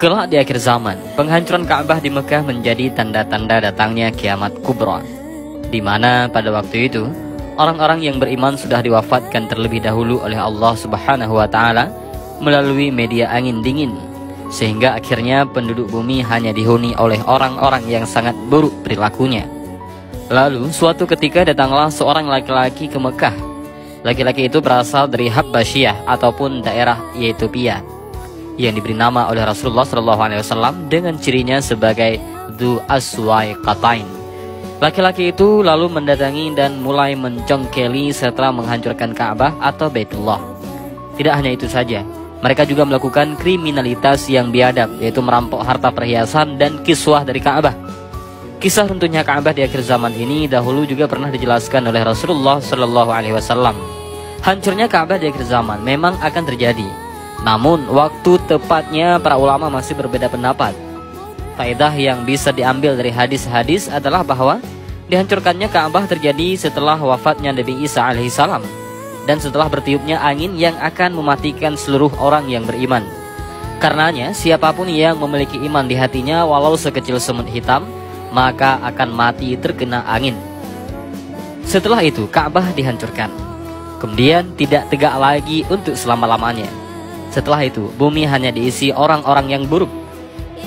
Kelak di akhir zaman, penghancuran Ka'bah di Mekah menjadi tanda-tanda datangnya kiamat kubra, di mana pada waktu itu orang-orang yang beriman sudah diwafatkan terlebih dahulu oleh Allah Subhanahu wa Ta'ala melalui media angin dingin, sehingga akhirnya penduduk bumi hanya dihuni oleh orang-orang yang sangat buruk perilakunya. Lalu suatu ketika datanglah seorang laki-laki ke Mekah. Laki-laki itu berasal dari Habbasyah ataupun daerah Ethiopia, yang diberi nama oleh Rasulullah SAW dengan cirinya sebagai Dzu Aswaqatain. Laki-laki itu lalu mendatangi dan mulai mencongkeli serta menghancurkan Ka'bah atau Baitullah. Tidak hanya itu saja, mereka juga melakukan kriminalitas yang biadab, yaitu merampok harta perhiasan dan kiswah dari Ka'bah. Kisah runtuhnya Ka'bah di akhir zaman ini dahulu juga pernah dijelaskan oleh Rasulullah SAW. Hancurnya Ka'bah di akhir zaman memang akan terjadi, namun waktu tepatnya para ulama masih berbeda pendapat. Faedah yang bisa diambil dari hadis-hadis adalah bahwa dihancurkannya Ka'bah terjadi setelah wafatnya Nabi Isa alaihissalam dan setelah bertiupnya angin yang akan mematikan seluruh orang yang beriman. Karenanya siapapun yang memiliki iman di hatinya walau sekecil semut hitam, maka akan mati terkena angin. Setelah itu Ka'bah dihancurkan, kemudian tidak tegak lagi untuk selama-lamanya. Setelah itu, bumi hanya diisi orang-orang yang buruk.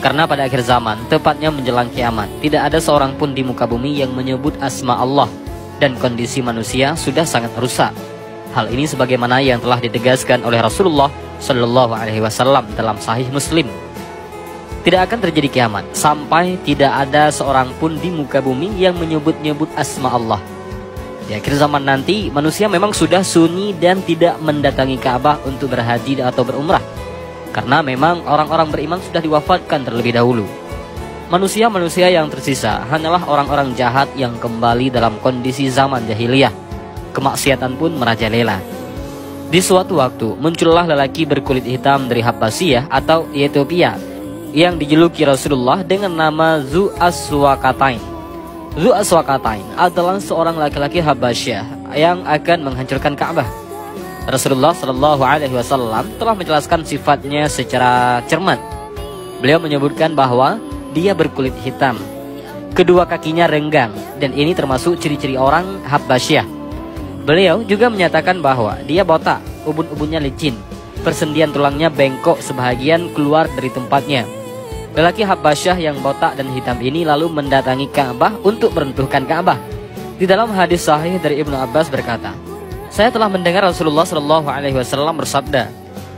Karena pada akhir zaman, tepatnya menjelang kiamat, tidak ada seorang pun di muka bumi yang menyebut asma Allah, dan kondisi manusia sudah sangat rusak. Hal ini sebagaimana yang telah ditegaskan oleh Rasulullah SAW dalam Sahih Muslim. Tidak akan terjadi kiamat sampai tidak ada seorang pun di muka bumi yang menyebut-nyebut asma Allah. Di akhir zaman nanti, manusia memang sudah sunyi dan tidak mendatangi Ka'bah untuk berhaji atau berumrah, karena memang orang-orang beriman sudah diwafatkan terlebih dahulu. Manusia-manusia yang tersisa hanyalah orang-orang jahat yang kembali dalam kondisi zaman jahiliyah. Kemaksiatan pun merajalela. Di suatu waktu, muncullah lelaki berkulit hitam dari Habbasyah atau Ethiopia yang dijuluki Rasulullah dengan nama Dzu Aswaqatain. Dzu Aswaqatain adalah seorang laki-laki Habbasyah yang akan menghancurkan Ka'bah. Rasulullah SAW telah menjelaskan sifatnya secara cermat. Beliau menyebutkan bahwa dia berkulit hitam, kedua kakinya renggang, dan ini termasuk ciri-ciri orang Habbasyah. Beliau juga menyatakan bahwa dia botak, ubun-ubunnya licin, persendian tulangnya bengkok sebahagian keluar dari tempatnya. Lelaki Habbasyah yang botak dan hitam ini lalu mendatangi Ka'bah untuk meruntuhkan Ka'bah. Di dalam hadis sahih dari Ibnu Abbas berkata, "Saya telah mendengar Rasulullah SAW bersabda,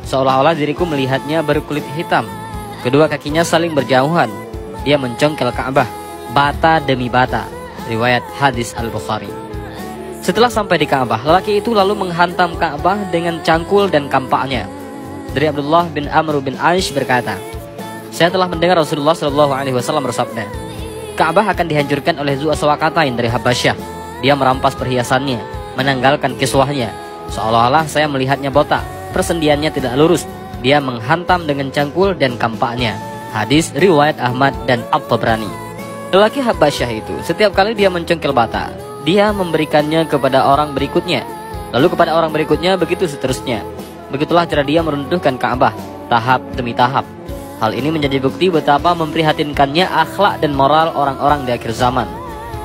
seolah-olah diriku melihatnya berkulit hitam, kedua kakinya saling berjauhan. Dia mencongkel Ka'bah, bata demi bata." Riwayat hadis Al-Bukhari. Setelah sampai di Ka'bah, lelaki itu lalu menghantam Ka'bah dengan cangkul dan kampaknya. Dari Abdullah bin Amr bin Aish berkata, "Saya telah mendengar Rasulullah SAW bersabda, Ka'bah akan dihancurkan oleh Dzu Aswaqatain dari Habbasyah. Dia merampas perhiasannya, menanggalkan kiswahnya. Seolah-olah saya melihatnya botak, persendiannya tidak lurus. Dia menghantam dengan cangkul dan kampaknya." Hadis riwayat Ahmad dan At-Tabrani. Lelaki Habbasyah itu setiap kali dia mencongkel bata, dia memberikannya kepada orang berikutnya, lalu kepada orang berikutnya, begitu seterusnya. Begitulah cara dia meruntuhkan Ka'bah, tahap demi tahap. Hal ini menjadi bukti betapa memprihatinkannya akhlak dan moral orang-orang di akhir zaman,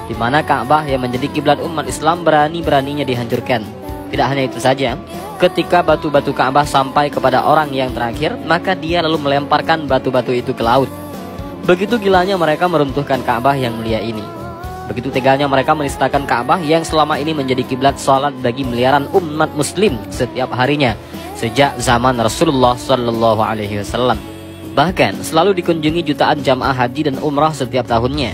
di mana Ka'bah yang menjadi kiblat umat Islam berani-beraninya dihancurkan. Tidak hanya itu saja, ketika batu-batu Ka'bah sampai kepada orang yang terakhir, maka dia lalu melemparkan batu-batu itu ke laut. Begitu gilanya mereka meruntuhkan Ka'bah yang mulia ini. Begitu teganya mereka menistakan Ka'bah yang selama ini menjadi kiblat salat bagi miliaran umat muslim setiap harinya sejak zaman Rasulullah SAW. Bahkan selalu dikunjungi jutaan jamaah haji dan umrah setiap tahunnya.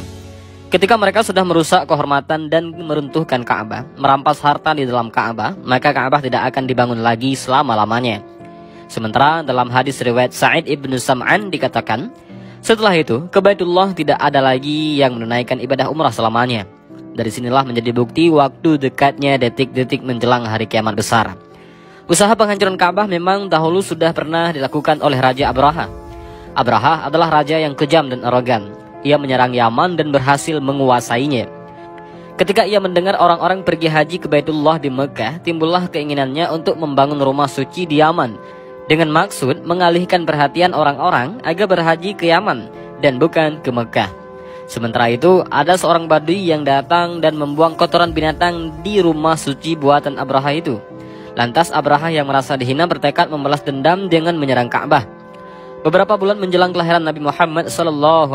Ketika mereka sudah merusak kehormatan dan meruntuhkan Ka'bah, merampas harta di dalam Ka'bah, maka Ka'bah tidak akan dibangun lagi selama-lamanya. Sementara dalam hadis riwayat Sa'id ibn Sam'an dikatakan, setelah itu ke Baitullah tidak ada lagi yang menunaikan ibadah umrah selamanya. Dari sinilah menjadi bukti waktu dekatnya detik-detik menjelang hari kiamat besar. Usaha penghancuran Ka'bah memang dahulu sudah pernah dilakukan oleh Raja Abraha. Abraha adalah raja yang kejam dan arogan. Ia menyerang Yaman dan berhasil menguasainya. Ketika ia mendengar orang-orang pergi haji ke Baitullah di Mekah, timbullah keinginannya untuk membangun rumah suci di Yaman dengan maksud mengalihkan perhatian orang-orang agar berhaji ke Yaman dan bukan ke Mekah. Sementara itu, ada seorang badui yang datang dan membuang kotoran binatang di rumah suci buatan Abraha itu. Lantas Abraha yang merasa dihina bertekad membalas dendam dengan menyerang Ka'bah. Beberapa bulan menjelang kelahiran Nabi Muhammad SAW,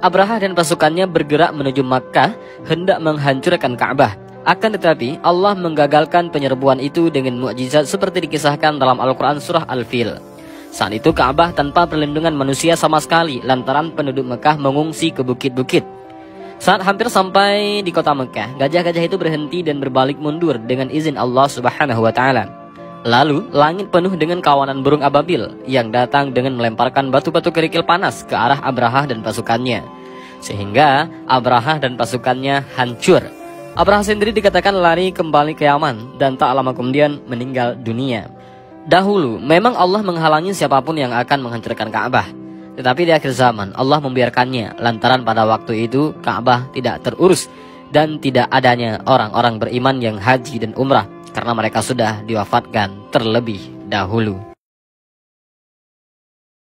Abraha dan pasukannya bergerak menuju Makkah hendak menghancurkan Ka'bah. Akan tetapi Allah menggagalkan penyerbuan itu dengan mukjizat seperti dikisahkan dalam Al-Quran surah Al-Fil. Saat itu Ka'bah tanpa perlindungan manusia sama sekali lantaran penduduk Mekah mengungsi ke bukit-bukit. Saat hampir sampai di kota Mekah, gajah-gajah itu berhenti dan berbalik mundur dengan izin Allah Subhanahu wa Ta'ala. Lalu langit penuh dengan kawanan burung ababil yang datang dengan melemparkan batu-batu kerikil panas ke arah Abraha dan pasukannya, sehingga Abraha dan pasukannya hancur. Abraha sendiri dikatakan lari kembali ke Yaman dan tak lama kemudian meninggal dunia. Dahulu memang Allah menghalangi siapapun yang akan menghancurkan Ka'bah, tetapi di akhir zaman Allah membiarkannya lantaran pada waktu itu Ka'bah tidak terurus dan tidak adanya orang-orang beriman yang haji dan umrah karena mereka sudah diwafatkan terlebih dahulu.